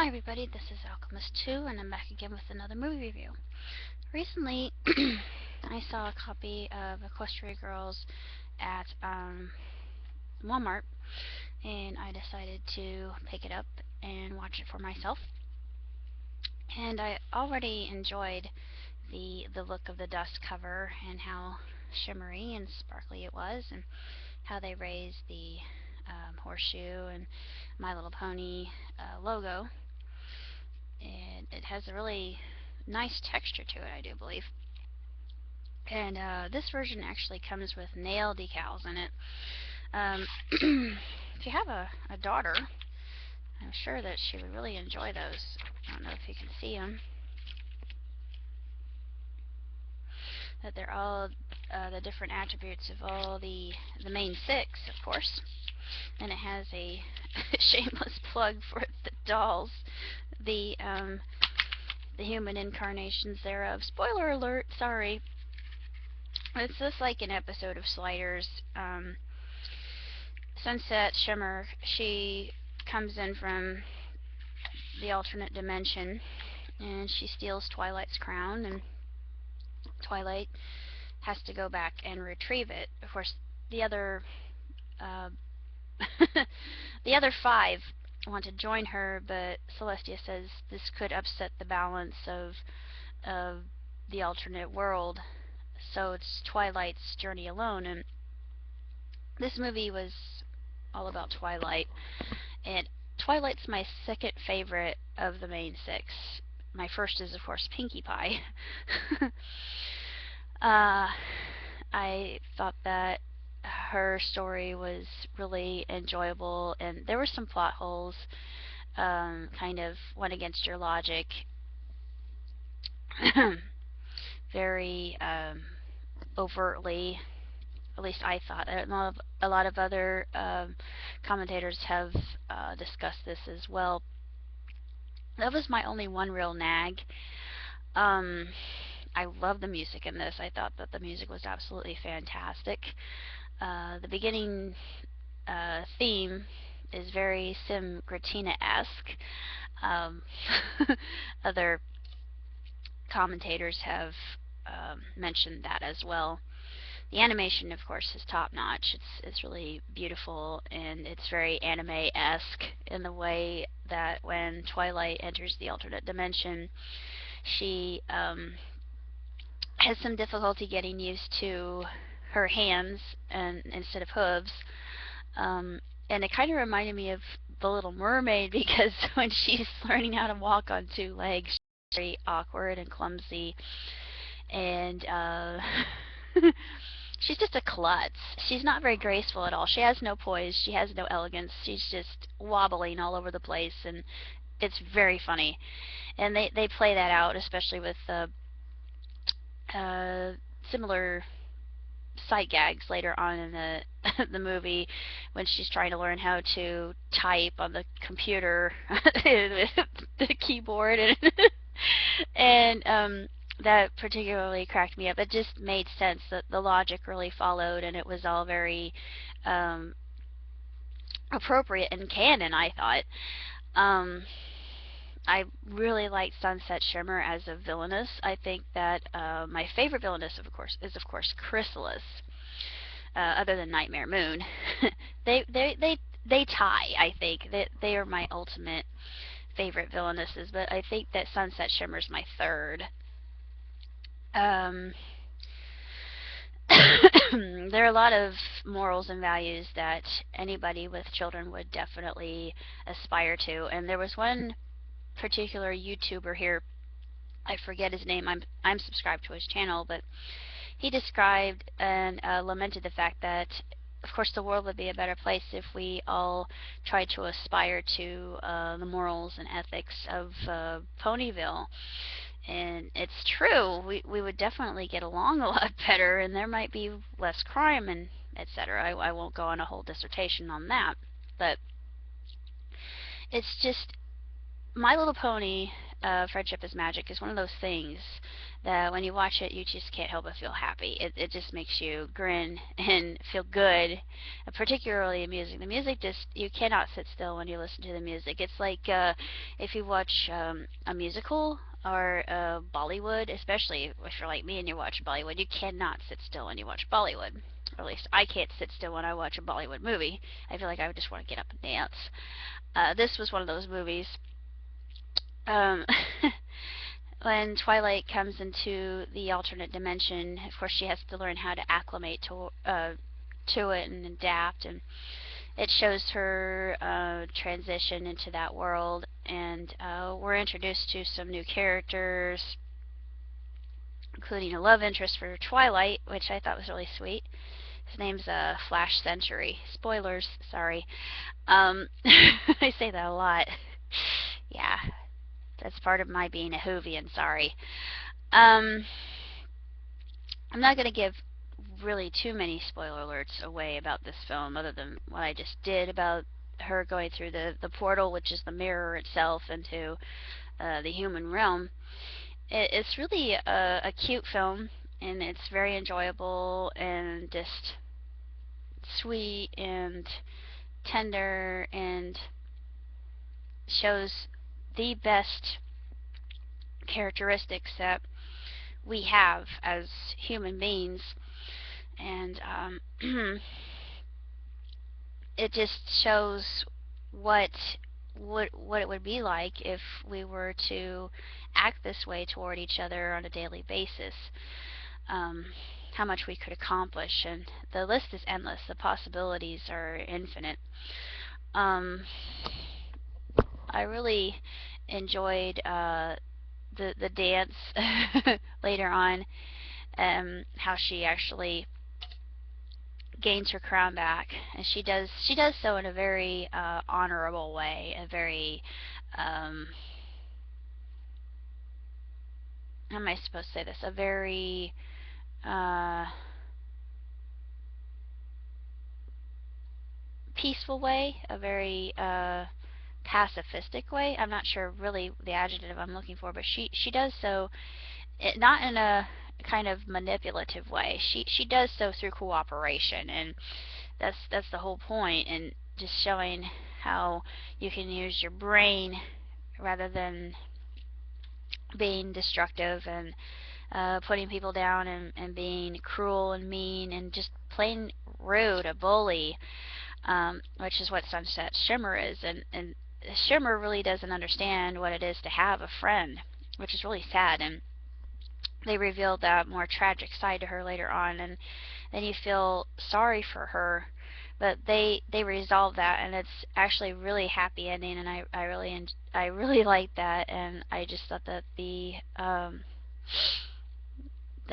Hi everybody, this is Alchemist2 and I'm back again with another movie review. Recently, I saw a copy of Equestria Girls at Walmart and I decided to pick it up and watch it for myself. And I already enjoyed the look of the dust cover and how shimmery and sparkly it was, and how they raised the horseshoe and My Little Pony logo. And it has a really nice texture to it, I do believe. And this version actually comes with nail decals in it. If you have a daughter, I'm sure that she would really enjoy those. I don't know if you can see them. That they're all the different attributes of all the main six, of course. And it has a shameless plug for the dolls, the human incarnations thereof. Spoiler alert, sorry. It's just like an episode of Sliders. Sunset Shimmer, she comes in from the alternate dimension and she steals Twilight's crown, and Twilight has to go back and retrieve it. Of course, the other the other five want to join her, but Celestia says this could upset the balance of the alternate world, so it's Twilight's journey alone. And this movie was all about Twilight, and Twilight's my second favorite of the main six. My first is, of course, Pinkie Pie. I thought that her story was really enjoyable, and there were some plot holes, kind of went against your logic. Very overtly, at least I thought. I don't know if a lot of other commentators have discussed this as well. That was my only one real nag. I love the music in this. I thought that the music was absolutely fantastic. The beginning theme is very Sim Gratina-esque. Other commentators have mentioned that as well. The animation, of course, is top-notch. It's really beautiful, and it's very anime-esque in the way that when Twilight enters the alternate dimension, she has some difficulty getting used to her hands and instead of hooves. And it kind of reminded me of The Little Mermaid, because when she's learning how to walk on two legs, she's very awkward and clumsy, and she's just a klutz. She's not very graceful at all. She has no poise. She has no elegance. She's just wobbling all over the place, and it's very funny. And they play that out, especially with similar sight gags later on in the movie, when she's trying to learn how to type on the computer with the keyboard, and that particularly cracked me up. It just made sense that the logic really followed, and it was all very appropriate and canon, I thought. I really liked Sunset Shimmer as a villainess. I think that my favorite villainess, of course, is Chrysalis. Other than Nightmare Moon, they tie. I think that they are my ultimate favorite villainesses, but I think that Sunset Shimmer is my third. There are a lot of morals and values that anybody with children would definitely aspire to, and there was one particular YouTuber here, I forget his name, I'm subscribed to his channel, but he described and lamented the fact that, of course, the world would be a better place if we all tried to aspire to the morals and ethics of Ponyville. And it's true. We would definitely get along a lot better, and there might be less crime and etc. I won't go on a whole dissertation on that, but it's just My Little Pony Friendship is Magic is one of those things that when you watch it, you just can't help but feel happy. It just makes you grin and feel good, particularly the music. The music just, you cannot sit still when you listen to the music. It's like if you watch a musical or Bollywood, especially if you're like me and you watch Bollywood, you cannot sit still when you watch Bollywood. Or at least I can't sit still when I watch a Bollywood movie. I feel like I would just want to get up and dance. This was one of those movies. Um, when Twilight comes into the alternate dimension, of course she has to learn how to acclimate to it and adapt, and it shows her transition into that world, and we're introduced to some new characters, including a love interest for Twilight, which I thought was really sweet. His name's Flash Century. Spoilers, sorry. I say that a lot. Yeah, that's part of my being a Whovian, sorry. I'm not going to give really too many spoiler alerts away about this film, other than what I just did about her going through the portal, which is the mirror itself, into the human realm. It's really a cute film, and it's very enjoyable and just sweet and tender, and shows the best characteristics that we have as human beings, and it just shows what it would be like if we were to act this way toward each other on a daily basis. How much we could accomplish, and the list is endless. The possibilities are infinite. I really enjoyed the dance later on, how she actually gains her crown back, and she does so in a very honorable way, a very how am I supposed to say this? A very peaceful way, a very pacifistic way. I'm not sure really the adjective I'm looking for, but she does so, not in a kind of manipulative way. She does so through cooperation, and that's the whole point, and just showing how you can use your brain rather than being destructive and putting people down, and being cruel and mean and just plain rude, a bully, which is what Sunset Shimmer is. And Shimmer really doesn't understand what it is to have a friend, which is really sad, and they revealed that more tragic side to her later on, and then you feel sorry for her, but they resolve that, and it's actually a really happy ending, and I really liked that, and I just thought that the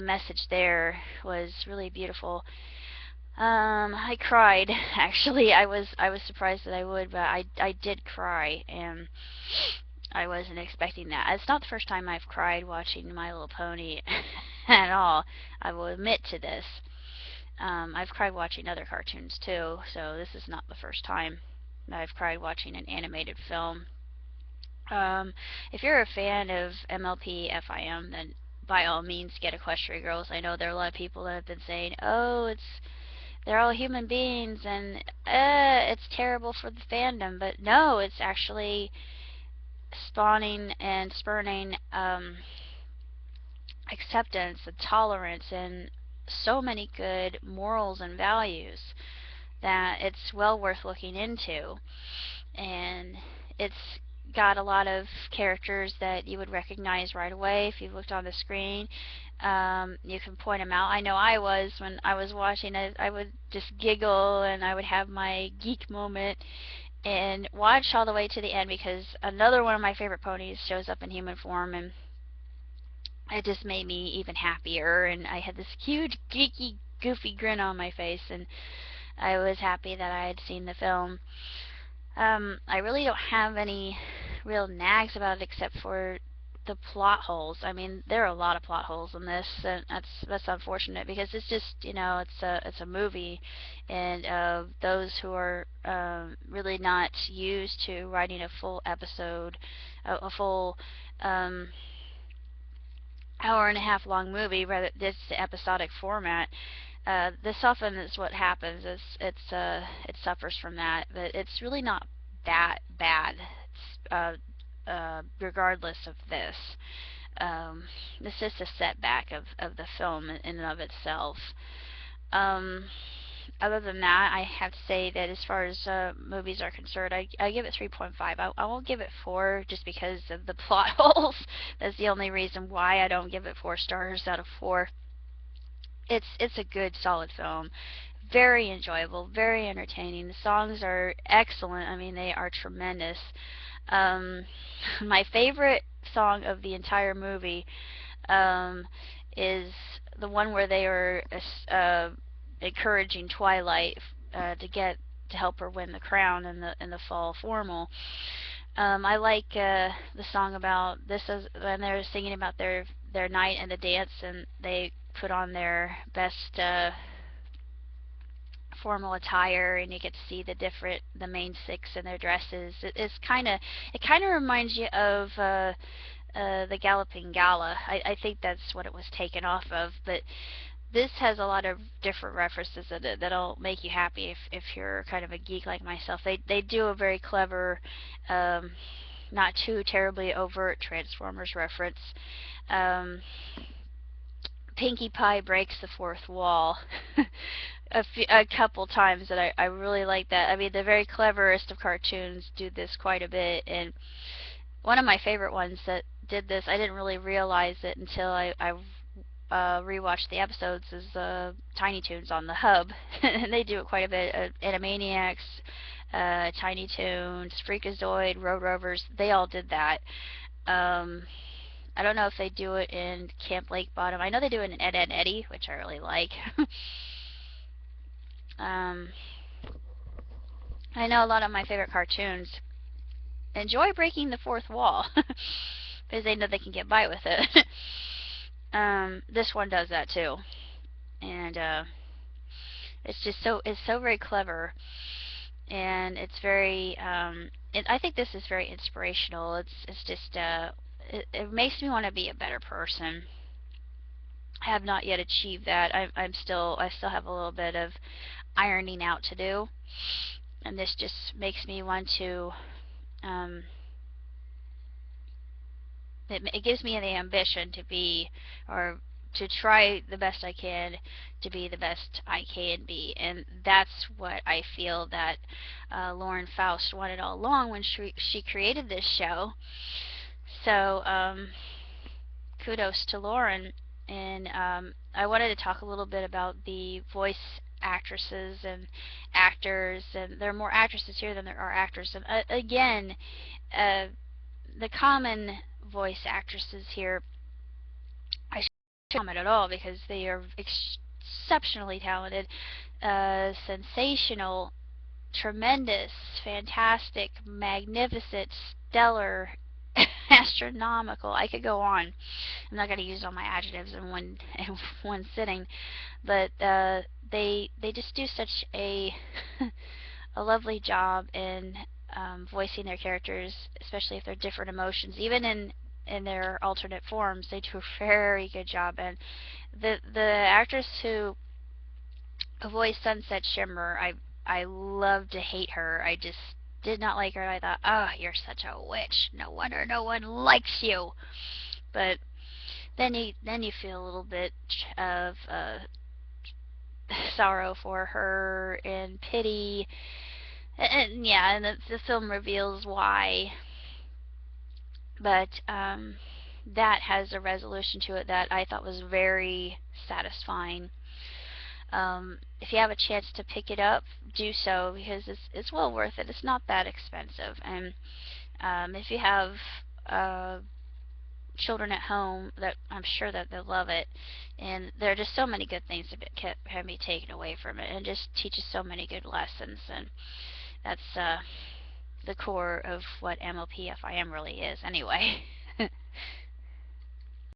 message there was really beautiful. I cried, actually. I was surprised that I would, but I did cry, and I wasn't expecting that. It's not the first time I've cried watching My Little Pony at all. I will admit to this. I've cried watching other cartoons too, so this is not the first time that I've cried watching an animated film. If you're a fan of MLP FIM, then by all means get Equestria Girls. I know there are a lot of people that have been saying, oh, they're all human beings, and it's terrible for the fandom, but no, it's actually spawning and spurning acceptance and tolerance and so many good morals and values that it's well worth looking into. And it's got a lot of characters that you would recognize right away if you looked on the screen. You can point them out. I know I was, when I was watching it, I would just giggle, and I would have my geek moment and watch all the way to the end, because another one of my favorite ponies shows up in human form, and it just made me even happier, and I had this huge geeky goofy grin on my face, and I was happy that I had seen the film. I really don't have any real nags about it except for the plot holes. I mean, there are a lot of plot holes in this, and that's unfortunate, because it's just, it's a movie, and those who are really not used to writing a full episode, a full um, hour and a half long movie, rather this episodic format. This often is what happens. It suffers from that, but it's really not that bad. Regardless of this, this is a setback of the film in and of itself. Um, Other than that, I have to say that as far as movies are concerned, I give it 3.5. I won't give it 4 just because of the plot holes. That's the only reason why I don't give it 4 stars out of 4. It's a good, solid film. Very enjoyable, very entertaining. The songs are excellent. I mean, they are tremendous. Um, my favorite song of the entire movie um, is the one where they are encouraging Twilight to help her win the crown in the fall formal. I like the song about this is when they're singing about their night and the dance, and they put on their best formal attire, and you get to see the main 6 in their dresses. It kind of reminds you of the Galloping Gala. I think that's what it was taken off of, but this has a lot of different references in it that'll make you happy if you're kind of a geek like myself. They do a very clever, not too terribly overt Transformers reference. Um, Pinkie Pie breaks the fourth wall a couple times, and I really like that. I mean, the very cleverest of cartoons do this quite a bit, and one of my favorite ones that did this, I didn't really realize it until I rewatched the episodes, is Tiny Toons on the Hub. And they do it quite a bit. Animaniacs, Tiny Toons, Freakazoid, Road Rovers, they all did that. I don't know if they do it in Camp Lake Bottom. I know they do it in Ed, Edd n Eddy, which I really like. I know a lot of my favorite cartoons enjoy breaking the fourth wall because they know they can get by with it. This one does that too, and it's so very clever, and it's very I think this is very inspirational. It's just it makes me want to be a better person. I have not yet achieved that. I still have a little bit of ironing out to do, and this just makes me want to it gives me the ambition to be, or to try the best I can to be the best I can be, and that's what I feel that Lauren Faust wanted all along when she created this show. So kudos to Lauren, and I wanted to talk a little bit about the voice actresses and actors, and there are more actresses here than there are actors, and again, the common voice actresses here, I shouldn't comment at all because they are exceptionally talented, sensational, tremendous, fantastic, magnificent, stellar, astronomical. I could go on. I'm not going to use all my adjectives in one sitting, but they just do such a a lovely job in voicing their characters, especially if they're different emotions, even in their alternate forms. They do a very good job. And the actress who voiced Sunset Shimmer, I love to hate her. I just did not like her. I thought, oh, you're such a witch. No wonder no one likes you. But then you feel a little bit of sorrow for her and pity. And yeah, and the film reveals why. But that has a resolution to it that I thought was very satisfying. If you have a chance to pick it up, do so, because it's well worth it. It's not that expensive, and if you have children at home, that I'm sure that they'll love it. And there are just so many good things that can be taken away from it, and just teaches so many good lessons. And that's the core of what MLP FIM really is, anyway.